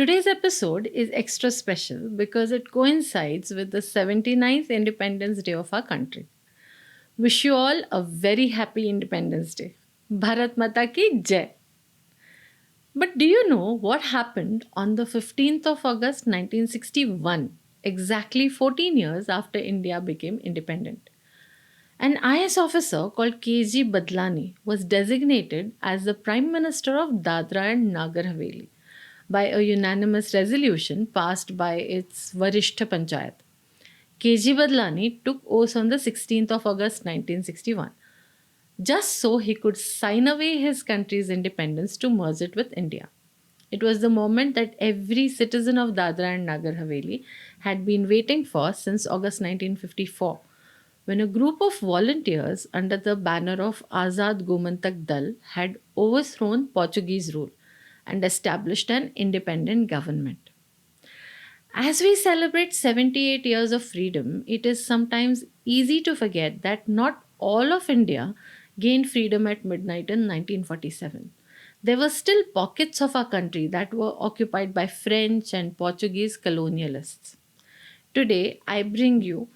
Today's episode is extra special because it coincides with the 79th Independence Day of our country. Wish you all a very happy Independence Day. Bharat Mata ki Jai. But do you know what happened on the 15th of August 1961, exactly 14 years after India became independent? An IS officer called KG Badlani was designated as the Prime Minister of Dadra and Nagar Haveli by a unanimous resolution passed by its Varishtha Panchayat. KG Badlani took oath on the 16th of August 1961, just so he could sign away his country's independence to merge it with India. It was the moment that every citizen of Dadra and Nagar Haveli had been waiting for since August 1954, when a group of volunteers under the banner of Azad Gomantak Dal had overthrown Portuguese rule and established an independent government. As we celebrate 78 years of freedom, it is sometimes easy to forget that not all of India gained freedom at midnight in 1947. There were still pockets of our country that were occupied by French and Portuguese colonialists. Today, I bring you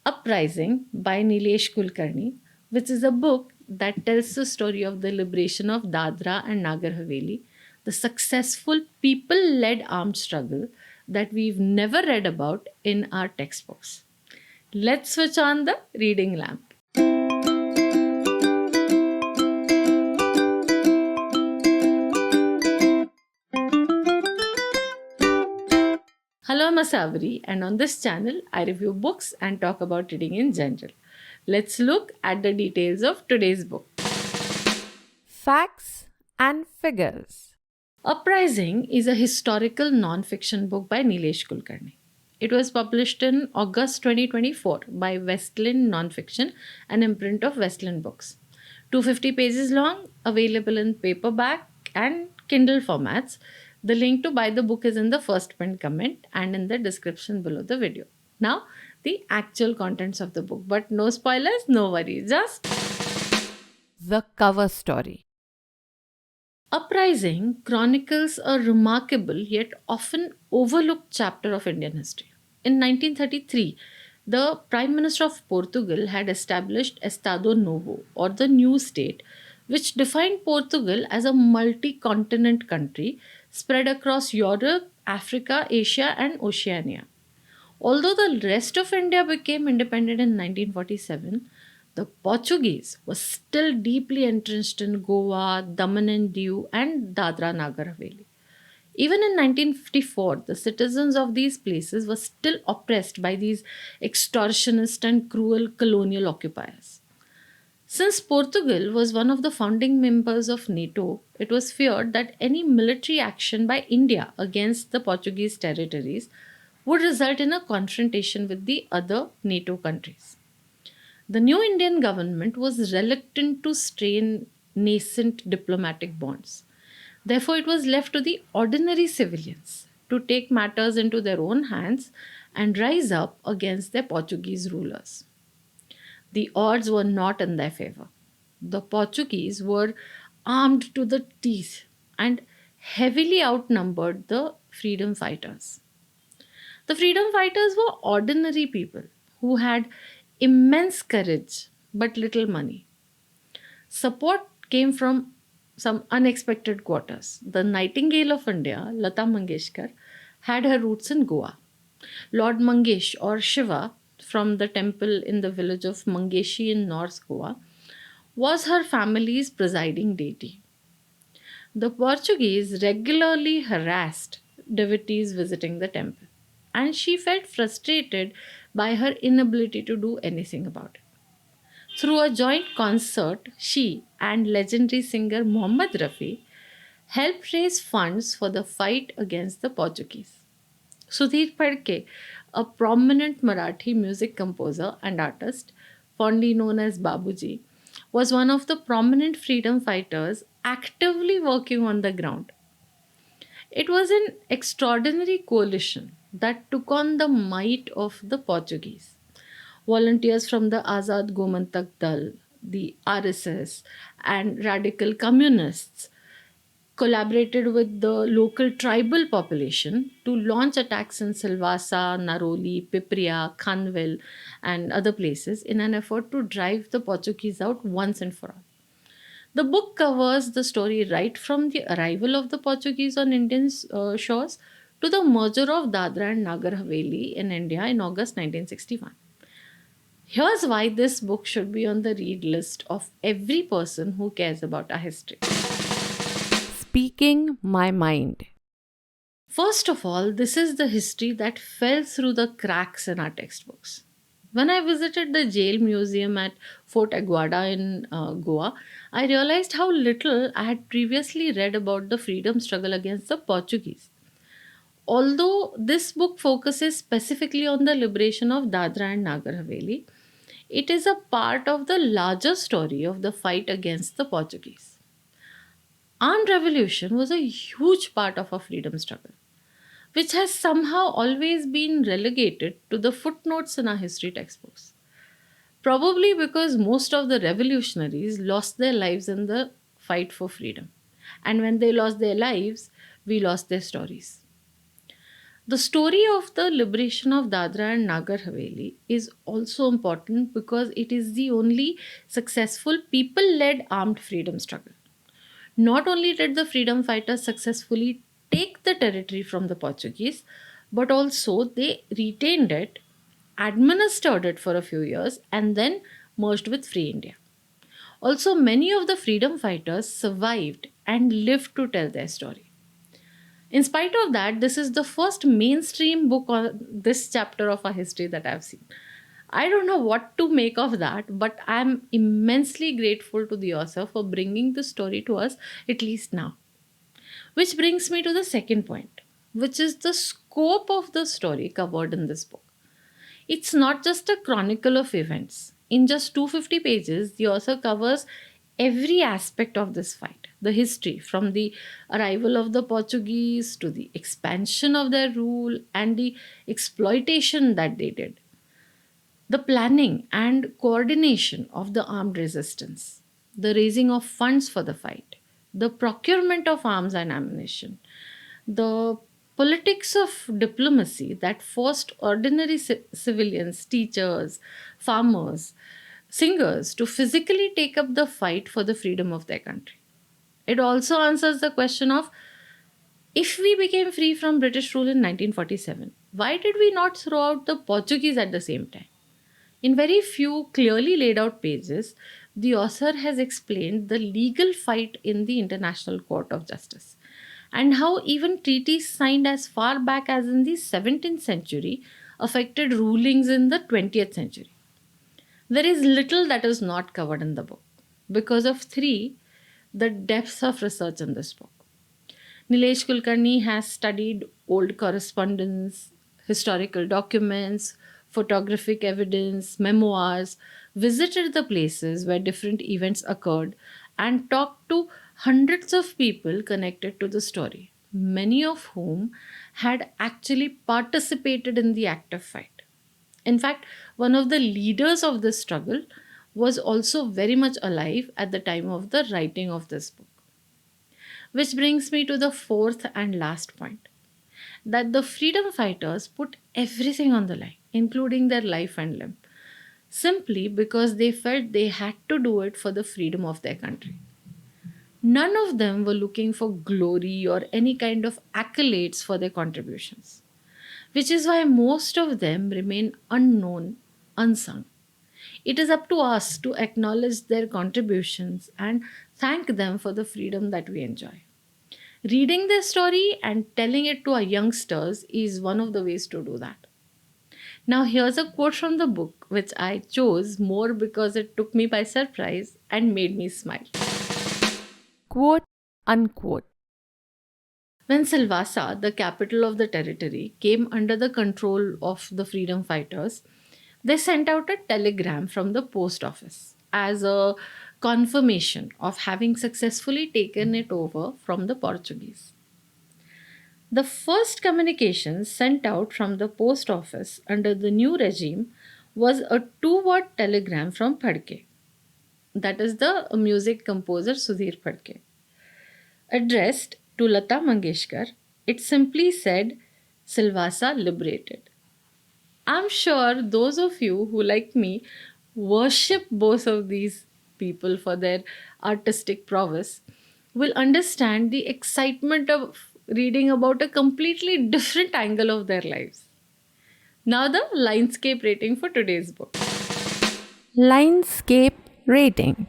Uprising by Nilesh Kulkarni, which is a book that tells the story of the liberation of Dadra and Nagar Haveli, the successful people led armed struggle that we've never read about in our textbooks. Let's switch on the reading lamp. Hello, I'm Asavri, and on this channel, I review books and talk about reading in general. Let's look at the details of today's book. Facts and Figures. Uprising is a historical non-fiction book by Nilesh Kulkarni. It was published in August 2024 by Westland Nonfiction, an imprint of Westland Books. 250 pages long, available in paperback and Kindle formats. The link to buy the book is in the first pinned comment and in the description below the video. Now, the actual contents of the book, but no spoilers, no worries, just The cover story. Uprising chronicles a remarkable yet often overlooked chapter of Indian history. In 1933, the Prime Minister of Portugal had established Estado Novo, or the new state, which defined Portugal as a multi continent country spread across Europe, Africa, Asia, and Oceania. Although the rest of India became independent in 1947, the Portuguese were still deeply entrenched in Goa, Daman and Diu, and Dadra Nagar Haveli. Even in 1954, the citizens of these places were still oppressed by these extortionist and cruel colonial occupiers. Since Portugal was one of the founding members of NATO, it was feared that any military action by India against the Portuguese territories would result in a confrontation with the other NATO countries. The new Indian government was reluctant to strain nascent diplomatic bonds. Therefore, it was left to the ordinary civilians to take matters into their own hands and rise up against their Portuguese rulers. The odds were not in their favor. The Portuguese were armed to the teeth and heavily outnumbered the freedom fighters. The freedom fighters were ordinary people who had immense courage but little money. Support came from some unexpected quarters. The Nightingale of India, Lata Mangeshkar, had her roots in Goa. Lord Mangesh, or Shiva, from the temple in the village of Mangeshi in North Goa, was her family's presiding deity. The Portuguese regularly harassed devotees visiting the temple, and she felt frustrated by her inability to do anything about it. Through a joint concert, she and legendary singer Muhammad Rafi helped raise funds for the fight against the Portuguese. Sudhir Phadke, a prominent Marathi music composer and artist, fondly known as Babuji, was one of the prominent freedom fighters actively working on the ground. It was an extraordinary coalition that took on the might of the Portuguese. Volunteers from the Azad Gomantak Dal, the RSS, and radical communists collaborated with the local tribal population to launch attacks in Silvassa, Naroli, Pipria, Khanvel, and other places in an effort to drive the Portuguese out once and for all. The book covers the story right from the arrival of the Portuguese on Indian shores to the merger of Dadra and Nagar Haveli in India in August 1961. Here's why this book should be on the read list of every person who cares about our history. Speaking my mind. First of all, this is the history that fell through the cracks in our textbooks. When I visited the jail museum at Fort Aguada in Goa, I realized how little I had previously read about the freedom struggle against the Portuguese. Although this book focuses specifically on the liberation of Dadra and Nagar Haveli, it is a part of the larger story of the fight against the Portuguese. Armed revolution was a huge part of our freedom struggle, which has somehow always been relegated to the footnotes in our history textbooks. Probably because most of the revolutionaries lost their lives in the fight for freedom. And when they lost their lives, we lost their stories. The story of the liberation of Dadra and Nagar Haveli is also important because it is the only successful people led armed freedom struggle. Not only did the freedom fighters successfully take the territory from the Portuguese, but also they retained it, administered it for a few years, and then merged with Free India. Also, many of the freedom fighters survived and lived to tell their story. In spite of that, this is the first mainstream book on this chapter of our history that I've seen. I don't know what to make of that, but I'm immensely grateful to the author for bringing the story to us, at least now. Which brings me to the second point, which is the scope of the story covered in this book. It's not just a chronicle of events. In just 250 pages, the author covers every aspect of this fight, the history from the arrival of the Portuguese to the expansion of their rule and the exploitation that they did, the planning and coordination of the armed resistance, the raising of funds for the fight, the procurement of arms and ammunition, the politics of diplomacy that forced ordinary civilians, teachers, farmers, singers to physically take up the fight for the freedom of their country. It also answers the question of if we became free from British rule in 1947, why did we not throw out the Portuguese at the same time? In very few clearly laid out pages, the author has explained the legal fight in the International Court of Justice and how even treaties signed as far back as in the 17th century affected rulings in the 20th century. There is little that is not covered in the book because of three, the depth of research in this book. Nilesh Kulkarni has studied old correspondence, historical documents, photographic evidence, memoirs, visited the places where different events occurred, and talked to hundreds of people connected to the story, many of whom had actually participated in the active fight. In fact, one of the leaders of this struggle was also very much alive at the time of the writing of this book. Which brings me to the fourth and last point, that the freedom fighters put everything on the line, including their life and limb, simply because they felt they had to do it for the freedom of their country. None of them were looking for glory or any kind of accolades for their contributions, which is why most of them remain unknown, unsung. It is up to us to acknowledge their contributions and thank them for the freedom that we enjoy. Reading their story and telling it to our youngsters is one of the ways to do that. Now, here's a quote from the book, which I chose more because it took me by surprise and made me smile. Quote unquote. When Silvassa, the capital of the territory, came under the control of the freedom fighters, they sent out a telegram from the post office as a confirmation of having successfully taken it over from the Portuguese. The first communication sent out from the post office under the new regime was a two-word telegram from Phadke, that is the music composer Sudhir Phadke. Addressed to Lata Mangeshkar, it simply said, Silvassa liberated. I'm sure those of you who, like me, worship both of these people for their artistic prowess will understand the excitement of reading about a completely different angle of their lives. Now, the Linescape rating for today's book. Linescape rating.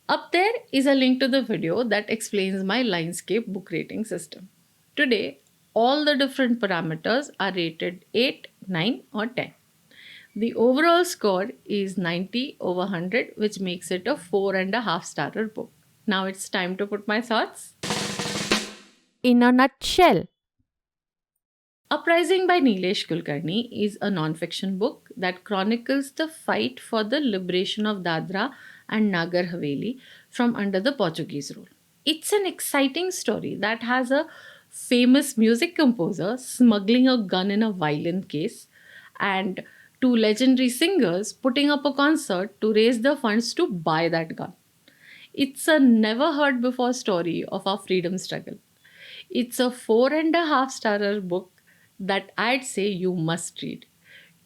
Up there is a link to the video that explains my Linescape book rating system. Today, all the different parameters are rated 8, 9, or 10. The overall score is 90 over 100, which makes it a 4.5 starrer book. Now it's time to put my thoughts. In a nutshell, Uprising by Nilesh Kulkarni is a non-fiction book that chronicles the fight for the liberation of Dadra and Nagar Haveli from under the Portuguese rule. It's an exciting story that has a famous music composer smuggling a gun in a violin case and two legendary singers putting up a concert to raise the funds to buy that gun. It's a never heard before story of our freedom struggle. It's a 4.5 starrer book that I'd say you must read.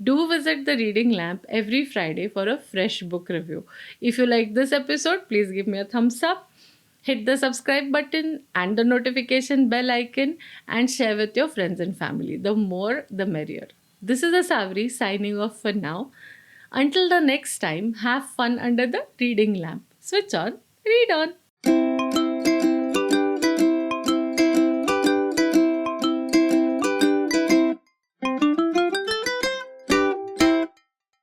Do visit the Reading Lamp every Friday for a fresh book review. If you like this episode, please give me a thumbs up, hit the subscribe button and the notification bell icon, and share with your friends and family. The more, the merrier. This is Asavri signing off for now. Until the next time, have fun under the reading lamp. Switch on, read on.